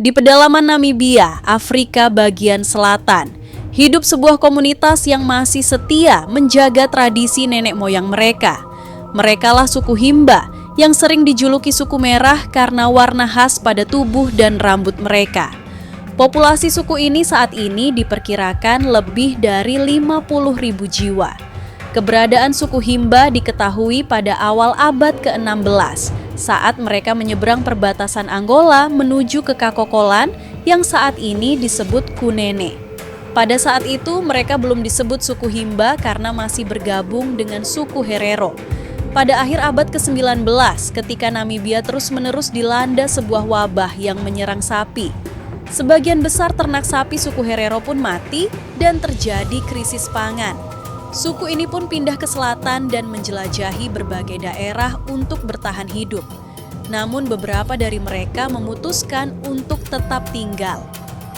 Di pedalaman Namibia, Afrika bagian selatan, hidup sebuah komunitas yang masih setia menjaga tradisi nenek moyang mereka. Merekalah suku Himba yang sering dijuluki suku merah karena warna khas pada tubuh dan rambut mereka. Populasi suku ini saat ini diperkirakan lebih dari 50.000 jiwa. Keberadaan suku Himba diketahui pada awal abad ke-16 saat mereka menyeberang perbatasan Angola menuju ke Kakokolan yang saat ini disebut Kunene. Pada saat itu mereka belum disebut suku Himba karena masih bergabung dengan suku Herero. Pada akhir abad ke-19 ketika Namibia terus-menerus dilanda sebuah wabah yang menyerang sapi. Sebagian besar ternak sapi suku Herero pun mati dan terjadi krisis pangan. Suku ini pun pindah ke selatan dan menjelajahi berbagai daerah untuk bertahan hidup. Namun beberapa dari mereka memutuskan untuk tetap tinggal.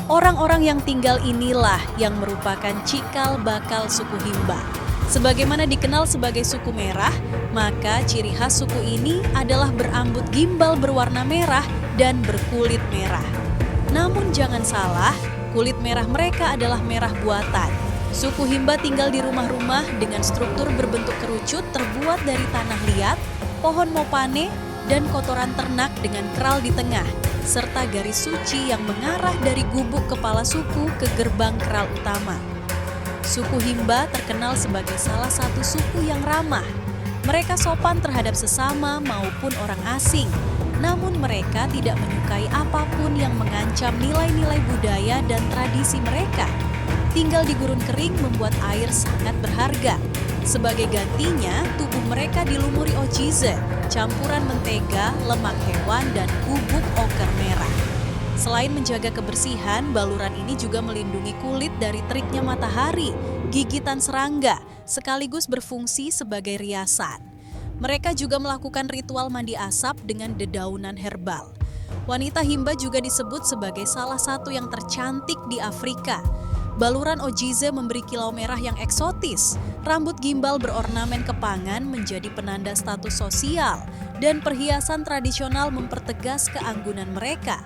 Orang-orang yang tinggal inilah yang merupakan cikal bakal suku Himba. Sebagaimana dikenal sebagai suku merah, maka ciri khas suku ini adalah berambut gimbal berwarna merah dan berkulit merah. Namun jangan salah, kulit merah mereka adalah merah buatan. Suku Himba tinggal di rumah-rumah dengan struktur berbentuk kerucut terbuat dari tanah liat, pohon mopane, dan kotoran ternak dengan keral di tengah, serta garis suci yang mengarah dari gubuk kepala suku ke gerbang keral utama. Suku Himba terkenal sebagai salah satu suku yang ramah. Mereka sopan terhadap sesama maupun orang asing, namun mereka tidak menyukai apapun yang mengancam nilai-nilai budaya dan tradisi mereka. Tinggal di gurun kering membuat air sangat berharga. Sebagai gantinya, tubuh mereka dilumuri ochize, campuran mentega, lemak hewan, dan bubuk oker merah. Selain menjaga kebersihan, baluran ini juga melindungi kulit dari teriknya matahari, gigitan serangga, sekaligus berfungsi sebagai riasan. Mereka juga melakukan ritual mandi asap dengan dedaunan herbal. Wanita Himba juga disebut sebagai salah satu yang tercantik di Afrika. Baluran ochize memberi kilau merah yang eksotis, rambut gimbal berornamen kepangan menjadi penanda status sosial, dan perhiasan tradisional mempertegas keanggunan mereka.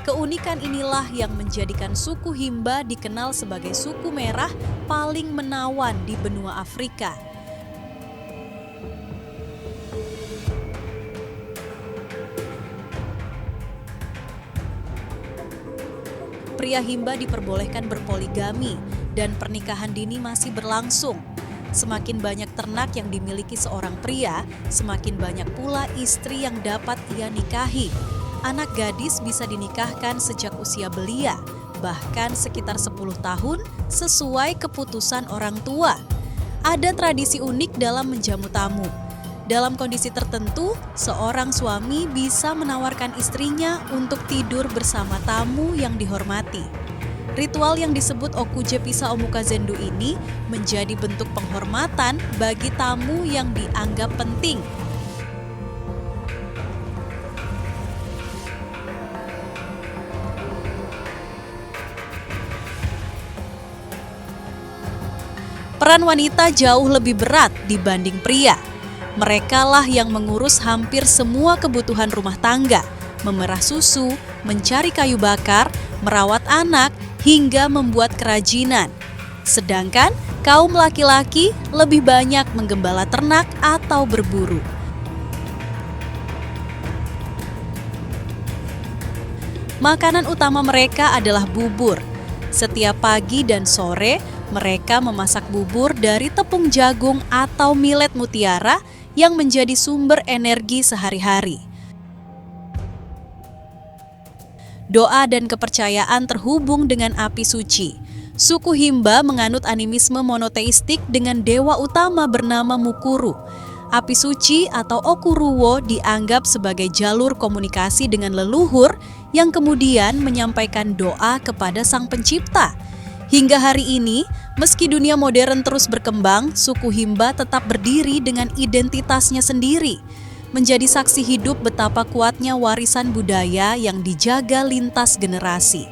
Keunikan inilah yang menjadikan suku Himba dikenal sebagai suku merah paling menawan di benua Afrika. Pria Himba diperbolehkan berpoligami dan pernikahan dini masih berlangsung. Semakin banyak ternak yang dimiliki seorang pria, semakin banyak pula istri yang dapat ia nikahi. Anak gadis bisa dinikahkan sejak usia belia, bahkan sekitar 10 tahun sesuai keputusan orang tua. Ada tradisi unik dalam menjamu tamu. Dalam kondisi tertentu, seorang suami bisa menawarkan istrinya untuk tidur bersama tamu yang dihormati. Ritual yang disebut Okuje Pisa Omukazendu ini menjadi bentuk penghormatan bagi tamu yang dianggap penting. Peran wanita jauh lebih berat dibanding pria. Merekalah yang mengurus hampir semua kebutuhan rumah tangga, memerah susu, mencari kayu bakar, merawat anak, hingga membuat kerajinan. Sedangkan kaum laki-laki lebih banyak menggembala ternak atau berburu. Makanan utama mereka adalah bubur. Setiap pagi dan sore, mereka memasak bubur dari tepung jagung atau millet mutiara yang menjadi sumber energi sehari-hari. Doa dan kepercayaan terhubung dengan api suci. Suku Himba menganut animisme monoteistik dengan dewa utama bernama Mukuru. Api suci atau Okuruwo dianggap sebagai jalur komunikasi dengan leluhur yang kemudian menyampaikan doa kepada Sang Pencipta. Hingga hari ini, meski dunia modern terus berkembang, suku Himba tetap berdiri dengan identitasnya sendiri, menjadi saksi hidup betapa kuatnya warisan budaya yang dijaga lintas generasi.